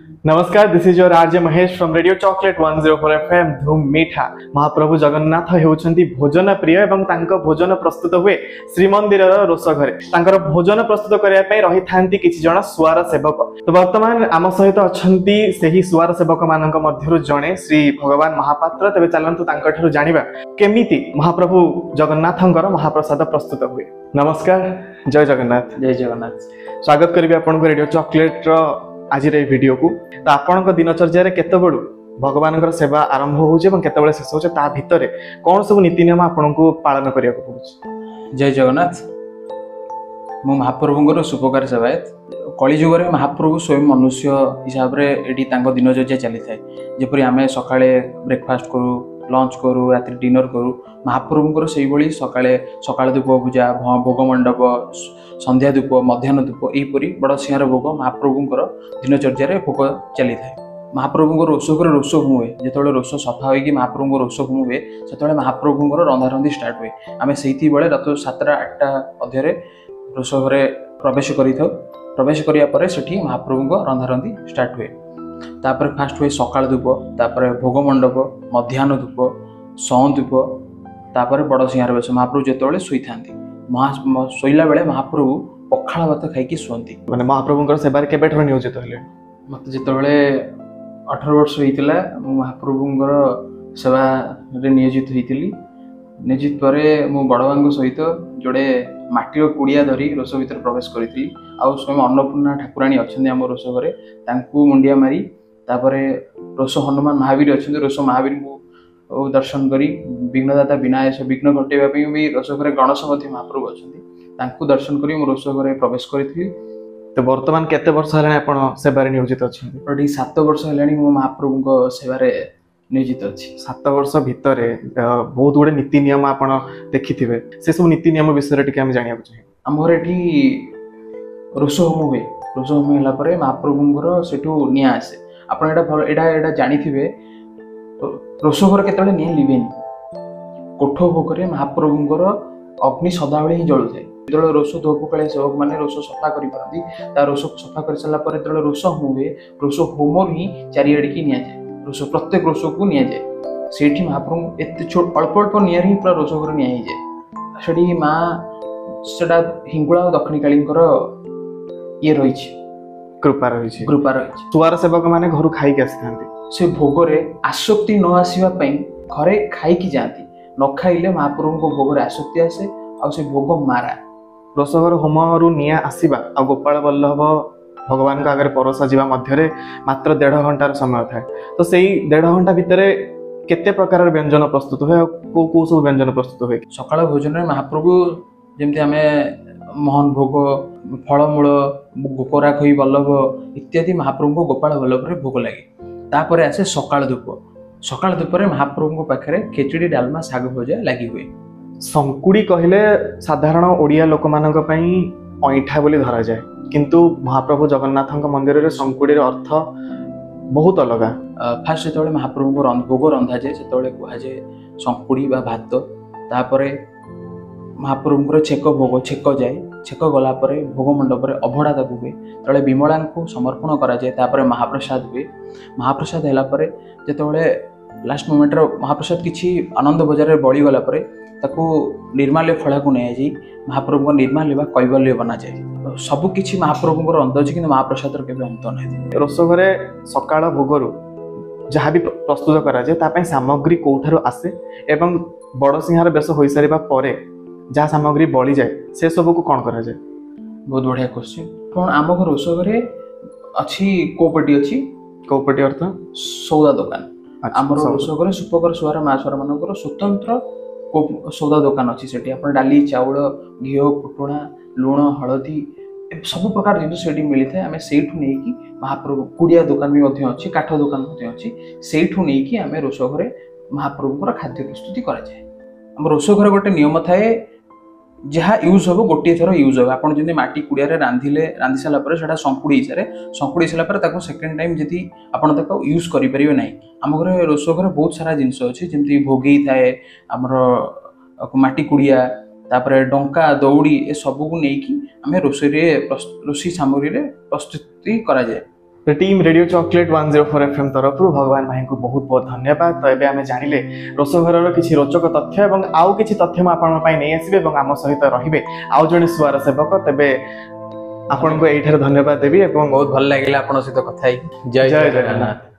नमस्कार, this is your RJ Mahesh from radio chocolate 104 FM धूम मीठा। महाप्रभु जगन्नाथ हेउछंती भोजन प्रिय एवं तांको भोजन प्रस्तुत हुए श्रीमंदिर रोष घरे। तांकर भोजन प्रस्तुत करिया पई रही थांती किछि जण सुवार सेवक। तो वर्तमान आम सहित अछंती सेही सुवार सेवक मानक मध्यरु जणे श्री भगवान महापात्र। तबे चलंतु तांकर ठरु जानिबा केमिति महाप्रभु जगन्नाथंकर महाप्रसाद प्रस्तुत हुए। नमस्कार, जय जगन्नाथ। जय जगन्नाथ। स्वागत करिबे आपन को रेडियो चॉकलेट रो आज वीडियो को। तो आपण दिनचर्या केते बड़ू भगवान सेवा आरंभ होउछे एवं केते बळे शेष होउछे ता भितरे कोन सब नीति नियम आपण को पालन करिया को पड़ुछ। जय जगन्नाथ। मो महाप्रभुंकर सुपकार सेवायत। कली जुग रे महाप्रभु स्वयं मनुष्य हिसाब रे एडी तांको दिनचर्या चली थाए। जेपरि आमे सकाळे ब्रेकफास्ट करू, लंच करू, रात्रि डिनर करू। महाप्रभुंकर सेही भली सकाळे धूप पूजा, भोग मंडप, संध्या धूप, मध्याह्न धूप एहीपरि बड़ सिंहार भोग महाप्रभुंकर दिनचर्या रे भोग चली थाए। महाप्रभुंकर रोषकर रोष हुए जेतबेले रोष सफा होइकी महाप्रभुंकर रोष हुए सेतबेले महाप्रभुंकर रंधारंधी स्टार्ट हुए। आमे सेहिति बेले रात 7-8 अध्यरे रोष घरे प्रवेश करिथौ। प्रवेश करिया परे सेठी महाप्रभुंकर रंधारंधी स्टार्ट हुए। तापर फास्ट हुए सकाळ धूप, तापर भोग मंडप, मध्याह्न धूप, सौ धूप, तापर बड़ सिंहार बेश। महाप्रभु जेतबेले सोई थांती शोला बेले महाप्रभु पखाळ भात खाइकी शुअंती। माने महाप्रभुंकर सेवार केबे ठर नियोजित होले? मते जेतबेले 18 वर्ष होइतिला महाप्रभुंकर सेवा रे नियोजित होइतिली। नियोजित परे मो बड़वांग सहित जोड़े माटीर कुड़िया धरी रोष भीतर प्रवेश करितिली। आ स्वयं अन्नपूर्णा ठाकुराणी अछन्ती हम रोष घरे, तांकू मुंडिया मारी तापरे रोष हनुमान महावीर अछन्ती। रोष महावीर को दर्शन करी विघ्नदाता विनायक विघ्न घटेबा पई भी रोष घरे गणेश मध्य महाप्रभु अछन्ती, तांकू दर्शन करी मो रोष घरे प्रवेश करितिली। तो वर्तमान केते वर्ष हलाने आपण सेवारे नियोजित अछन्ती? ओडी 7 वर्ष हलानी मो महाप्रभुंको सेवारे नियोजित अछि। 7 वर्ष भितरे बहुत गुडे नीति नियम आपण देखिथिबे। से सब नीति नियम विषय रे टिके हम जानिया चाहि। हमर एठी रोष होम हुए। रोष होम होला परे महाप्रभुंकर सेठू निया आसे। आपण एडा जानिथिबे रोष घर केतले निया लिबेनी। कोठ भोगरे महाप्रभुंकर अग्नि सदाबेले ही जळु थाए। जेतले रोष धोप काळे सेवक माने रोष सफा करि परंती, ता रोष सफा करि सला परे जेतले रोष हुए रोष होमर ही चारियाडी की निया जाय। रोष प्रत्येक रोष को निया जाय। सेठी महाप्रभु एते छोट अल्प अल्प निया ही पूरा रोष घर निया ही जाय। सेठी मा सेडा हिंगुळा दक्षिणी काळींकर ये रहिछि, कृपा रहिछि। सुवार सेवक माने घर खाई के आस्थांती। से भोगरे आसक्ति न आसीबा पई घरे खाई की जाती। न खाइले महाप्रभु को भोगरे आसक्ति आसे आ से भोग मारा। रोषघर होमरु निया आसीबा आ गोपाल वल्लभ भगवान का आगे परोसा जीवा मध्यरे मात्र 1.5 घंटार समय थाए। तो सेही 1.5 घंटा भितरे केते प्रकार व्यंजन प्रस्तुत होय? को सब व्यंजन प्रस्तुत होय? सकाळ भोजन रे महाप्रभु जेमति आमे मोहन भोग, फलमूल, गोकोरा खई वल्लभ इत्यादि महाप्रभु को गोपाल वल्लभ रे भोग लागे। तापरे आसे सकाळ धूप। सकाळ धूप रे महाप्रभु को पाखरे खिचड़ी, डालमा, साग भजा लागि हुए। संकुड़ी कहले साधारण ओडिया लोक मानक पई ऐठा बोली धरा जाए, किंतु महाप्रभु जगन्नाथଙ୍କ मंदिर रे संकुड़ी रे अर्थ बहुत अलग। फास्ट जेतबेले महाप्रभु को भोग रंधा जाए सेतबेले कुहा जाए संकुड़ी बा भात। तापरे महाप्रभु छेक भोग छेक जाए। छेक गला परे भोग मंडप रे अभड़ा ताकू हुए। तले विमला को समर्पण करा जाए। तापरे महाप्रसाद हुए। महाप्रसाद हैला परे जेतबेले लास्ट मोमेंट रे महाप्रसाद किछि आनंद बजार रे बळी गला परे ताकू निर्माल्य फळा को नै जाई महाप्रभु को निर्माल्य बा कैवल्य बना जाए। सब किछि महाप्रभु को अंत अछि, किंतु महाप्रसाद रे केबे अंत नै। रोष घरे सकाळ भोगरु जहाँ भी प्रस्तुत करा जाए ता पई सामग्री कोठारो आसे एवं बड़ सिंहार बेस होई सारिबा परे जहाँ सामग्री बळी जाए से सब को कोन करा जाए? बहुत बढ़िया क्वेश्चन। पण आम को रोष घरे अछि कोपटी अछि। कोपटी अर्थ सौदा दुकान। आमर रोष घरे सुपकर सुवार मासर मानकर स्वतंत्र सौदा दुकान अछि। सेठी आपण डाली, चाउल, घी, कुटुणा, लूण, हळदी सब प्रकार जिनिस सेठी मिली थाए। आमे सेठु नै कि महाप्रभु कुड़िया दुकान भी मध्य अछि, काठ दुकान मध्य अछि। सेठु नै कि आमे रोष घरे महाप्रभुकर खाद्य प्रस्तुति करा जाए। हम रोष घरे गोटे नियम थाए जहाँ यूज हम गोटे थर यूज हम। आपड़ जमी माटी कुड़िया रांधि सारापर से संकुड़ी हिसाब संकुड़ी सारापर सेकेंड टाइम जी आप यूज करेंगे ना। आम घर रोष घर बहुत सारा जिनस अच्छी जमी भोगे थाए आमर माटी कुड़िया तापर डंका दौड़ी ए सब को लेकिन आम रोषे सामग्री प्रस्तुति करा जाए। टीम रेडियो चॉकलेट 104 FM तरफ भगवान भाई को बहुत बहुत धन्यवाद। तो एबे आमे जानिले रोसघर किसी रोचक तथ्य एवं आउ किसी तथ्य म आपन पई नै आसीबे एवं आम सहित रहिबे आउ जने सुवार सेवक। तेबे आपन को एठार धन्यवाद देबी एवं बहुत भल लागिला आपन सहित कथा जय जगन्नाथ।